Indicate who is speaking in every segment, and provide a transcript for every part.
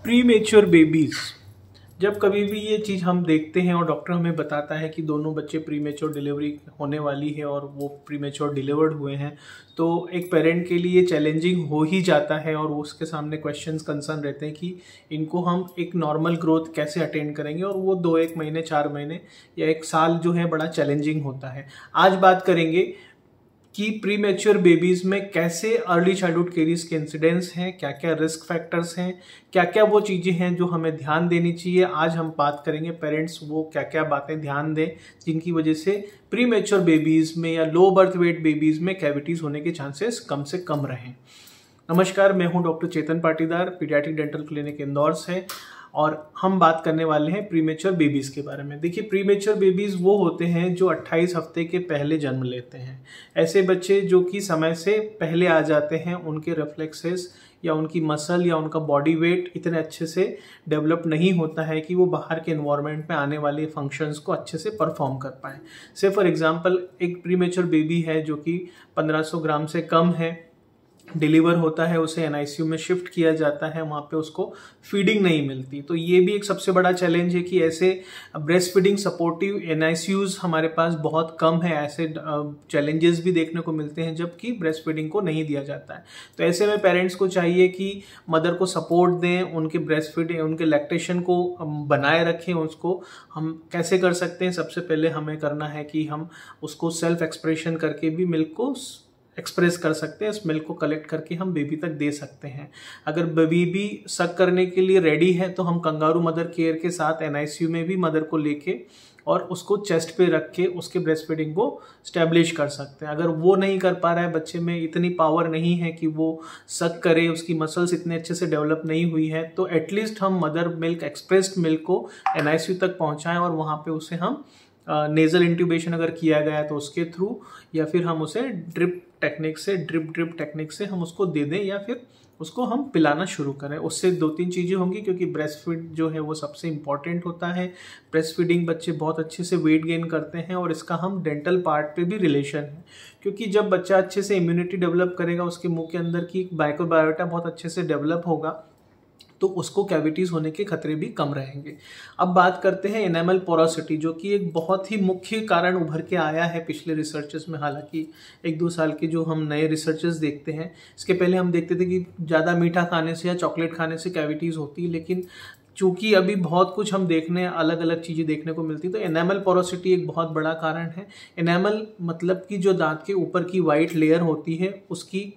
Speaker 1: Premature babies, जब कभी भी ये चीज़ हम देखते हैं और डॉक्टर हमें बताता है कि दोनों बच्चे प्रीमेच्योर डिलीवरी होने वाली है और वो प्रीमेच्योर डिलीवर्ड हुए हैं, तो एक पेरेंट के लिए चैलेंजिंग हो ही जाता है और उसके सामने क्वेश्चंस कंसर्न रहते हैं कि इनको हम एक नॉर्मल ग्रोथ कैसे अटेंड करेंगे, और वो 1 महीने 4 महीने या 1 साल जो है बड़ा चैलेंजिंग होता है। आज बात करेंगे कि प्रीमेच्योर बेबीज में कैसे अर्ली चाइल्डहुड कैरीज के इंसिडेंट्स हैं, क्या क्या रिस्क फैक्टर्स हैं, क्या क्या वो चीज़ें हैं जो हमें ध्यान देनी चाहिए। आज हम बात करेंगे पेरेंट्स वो क्या क्या बातें ध्यान दें जिनकी वजह से प्रीमेच्योर बेबीज में या लो बर्थ वेट बेबीज में कैविटीज होने के चांसेस कम से कम रहें। नमस्कार, मैं हूं doctor Chetan Patidar, paediatric dental clinic Indore से, और हम बात करने वाले हैं प्रीमेच्योर बेबीज के बारे में। देखिए, प्रीमेच्योर बेबीज वो होते हैं जो 28 हफ्ते के पहले जन्म लेते हैं। ऐसे बच्चे जो कि समय से पहले आ जाते हैं, उनके रिफ्लेक्सेस या उनकी मसल या उनका बॉडी वेट इतने अच्छे से डेवलप नहीं होता है कि वो बाहर के एनवायरनमेंट में आने वाले फंक्शंस को अच्छे से परफॉर्म कर पाए। से फॉर एग्जांपल, एक प्रीमेच्योर बेबी है जो कि 1500 ग्राम से कम है, डिलीवर होता है, उसे एनआईसीयू में शिफ्ट किया जाता है, वहाँ पे उसको फीडिंग नहीं मिलती। तो ये भी एक सबसे बड़ा चैलेंज है कि ऐसे ब्रेस्ट फीडिंग सपोर्टिव एनआईसीयूज हमारे पास बहुत कम है। ऐसे चैलेंजेस भी देखने को मिलते हैं जबकि ब्रेस्ट फीडिंग को नहीं दिया जाता है। तो ऐसे में पेरेंट्स को चाहिए कि मदर को सपोर्ट दें, उनके ब्रेस्ट फीडिंग, उनके लैक्टेशन को बनाए रखें। उसको हम कैसे कर सकते हैं? सबसे पहले हमें करना है कि हम उसको सेल्फ एक्सप्रेशन करके भी मिल्क को एक्सप्रेस कर सकते हैं। इस मिल्क को कलेक्ट करके हम बेबी तक दे सकते हैं। अगर बेबी सक करने के लिए रेडी है तो हम कंगारू मदर केयर के साथ एनआईसीयू में भी मदर को लेके और उसको चेस्ट पे रख के उसके ब्रेस्ट फीडिंग को स्टैब्लिश कर सकते हैं। अगर वो नहीं कर पा रहा है, बच्चे में इतनी पावर नहीं है कि वो सक करे, उसकी मसल्स इतने अच्छे से डेवलप नहीं हुई है, तो एटलीस्ट हम मदर मिल्क, एक्सप्रेस्ड मिल्क को एनआईसीयू तक पहुंचाएं और वहां पे उसे हम नेजल इंट्यूबेशन अगर किया गया है तो उसके थ्रू, या फिर हम उसे ड्रिप टेक्निक से हम उसको दे दें, या फिर उसको हम पिलाना शुरू करें। उससे 2-3 चीज़ें होंगी, क्योंकि ब्रेस्ट फीड जो है वो सबसे इंपॉर्टेंट होता है। ब्रेस्ट फीडिंग बच्चे बहुत अच्छे से वेट गेन करते हैं और इसका हम डेंटल पार्ट पे भी रिलेशन है, क्योंकि जब बच्चा अच्छे से इम्यूनिटी डेवलप करेगा, उसके मुंह के अंदर की माइक्रोबायोटा बहुत अच्छे से डेवलप होगा, तो उसको कैविटीज होने के खतरे भी कम रहेंगे। अब बात करते हैं एनेमल पोरोसिटी, जो कि एक बहुत ही मुख्य कारण उभर के आया है पिछले रिसर्चेस में। हालांकि 1-2 साल के जो हम नए रिसर्चेस देखते हैं, इसके पहले हम देखते थे कि ज़्यादा मीठा खाने से या चॉकलेट खाने से कैविटीज होती है, लेकिन चूंकि अभी बहुत कुछ हम देखने, अलग अलग चीज़ें देखने को मिलती, तो एनेमल पोरोसिटी एक बहुत बड़ा कारण है। एनेमल मतलब कि जो दांत के ऊपर की वाइट लेयर होती है, उसकी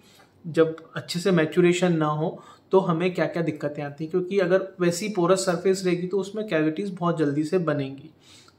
Speaker 1: जब अच्छे से मैच्योरेशन ना हो तो हमें क्या क्या दिक्कतें आती हैं, क्योंकि अगर वैसी पोरस सरफेस रहेगी तो उसमें कैविटीज बहुत जल्दी से बनेंगी।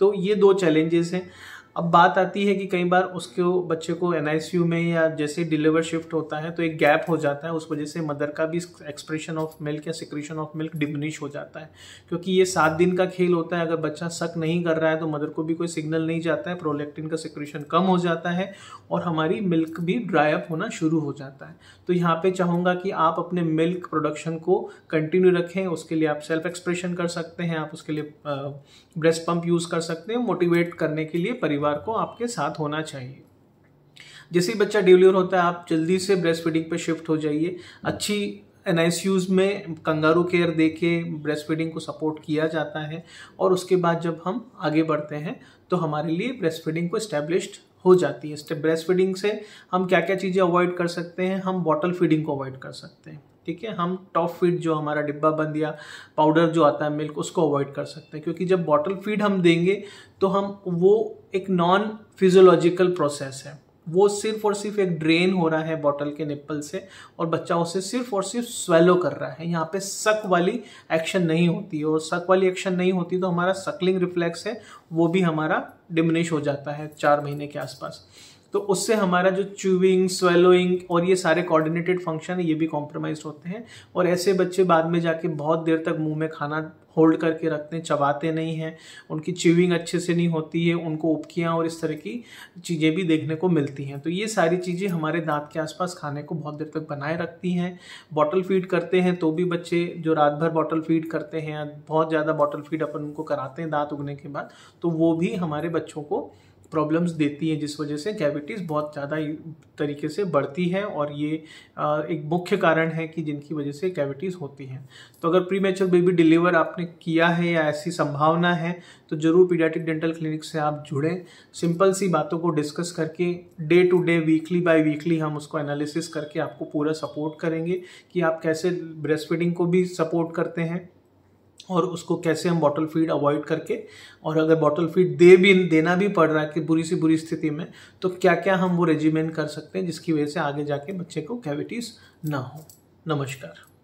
Speaker 1: तो ये 2 चैलेंजेस हैं। अब बात आती है कि कई बार उसके बच्चे को एनआईसीयू में या जैसे डिलीवर शिफ्ट होता है तो एक गैप हो जाता है, उस वजह से मदर का भी एक्सप्रेशन ऑफ मिल्क या सिक्रीशन ऑफ मिल्क डिमिनिश हो जाता है, क्योंकि ये 7 दिन का खेल होता है। अगर बच्चा सक नहीं कर रहा है तो मदर को भी कोई सिग्नल नहीं जाता है, प्रोलैक्टिन का सिक्रीशन कम हो जाता है और हमारी मिल्क भी ड्राई अप होना शुरू हो जाता है। तो यहाँ पे चाहूँगा कि आप अपने मिल्क प्रोडक्शन को कंटिन्यू रखें। उसके लिए आप सेल्फ एक्सप्रेशन कर सकते हैं, आप उसके लिए ब्रेस्ट पंप यूज़ कर सकते हैं। मोटिवेट करने के लिए परिवार को आपके साथ होना चाहिए। जैसे ही बच्चा डिलीवर होता है, आप जल्दी से ब्रेस्ट फीडिंग पे शिफ्ट हो जाइए। अच्छी एनआईसीयूज में कंगारू केयर देके ब्रेस्ट फीडिंग को सपोर्ट किया जाता है, और उसके बाद जब हम आगे बढ़ते हैं तो हमारे लिए ब्रेस्ट फीडिंग को एस्टेब्लिश्ड हो जाती है। ब्रेस्ट फीडिंग से हम क्या क्या चीज़ें अवॉइड कर सकते हैं? हम बॉटल फीडिंग को अवॉइड कर सकते हैं, ठीक है। हम टॉप फीड, जो हमारा डिब्बा बंद या पाउडर जो आता है मिल्क, उसको अवॉइड कर सकते हैं, क्योंकि जब बॉटल फीड हम देंगे तो हम वो एक नॉन फिजियोलॉजिकल प्रोसेस है, वो सिर्फ और सिर्फ एक ड्रेन हो रहा है बॉटल के निप्पल से, और बच्चा उसे सिर्फ और सिर्फ स्वेलो कर रहा है। यहाँ पे सक वाली एक्शन नहीं होती, और सक वाली एक्शन नहीं होती तो हमारा सकलिंग रिफ्लेक्स है वो भी हमारा डिमिनिश हो जाता है 4 महीने के आसपास। तो उससे हमारा जो च्यूइंग, स्वेलोइंग और ये सारे कोऑर्डिनेटेड फंक्शन है, ये भी कॉम्प्रोमाइज होते हैं, और ऐसे बच्चे बाद में जाके बहुत देर तक मुंह में खाना होल्ड करके रखते हैं, चबाते नहीं हैं, उनकी च्यूइंग अच्छे से नहीं होती है, उनको उबकियाँ और इस तरह की चीज़ें भी देखने को मिलती हैं। तो ये सारी चीज़ें हमारे दांत के आसपास खाने को बहुत देर तक बनाए रखती हैं। बॉटल फीड करते हैं तो भी बच्चे जो रात भर बॉटल फीड करते हैं, बहुत ज़्यादा बॉटल फीड अपन उनको कराते हैं दांत उगने के बाद, तो वो भी हमारे बच्चों को प्रॉब्लम्स देती है, जिस वजह से कैविटीज़ बहुत ज़्यादा तरीके से बढ़ती है और ये एक मुख्य कारण है कि जिनकी वजह से कैविटीज़ होती हैं। तो अगर प्रीमेच्योर बेबी डिलीवर आपने किया है या ऐसी संभावना है तो ज़रूर पीडियाट्रिक डेंटल क्लिनिक से आप जुड़ें। सिंपल सी बातों को डिस्कस करके day to day, weekly by weekly हम उसको एनालिसिस करके आपको पूरा सपोर्ट करेंगे कि आप कैसे ब्रेस्ट फीडिंग को भी सपोर्ट करते हैं और उसको कैसे हम बॉटल फीड अवॉइड करके, और अगर बॉटल फीड देना भी पड़ रहा है कि बुरी सी बुरी स्थिति में, तो क्या क्या हम वो रेजिमेंट कर सकते हैं जिसकी वजह से आगे जाके बच्चे को कैविटीज़ ना हो। नमस्कार।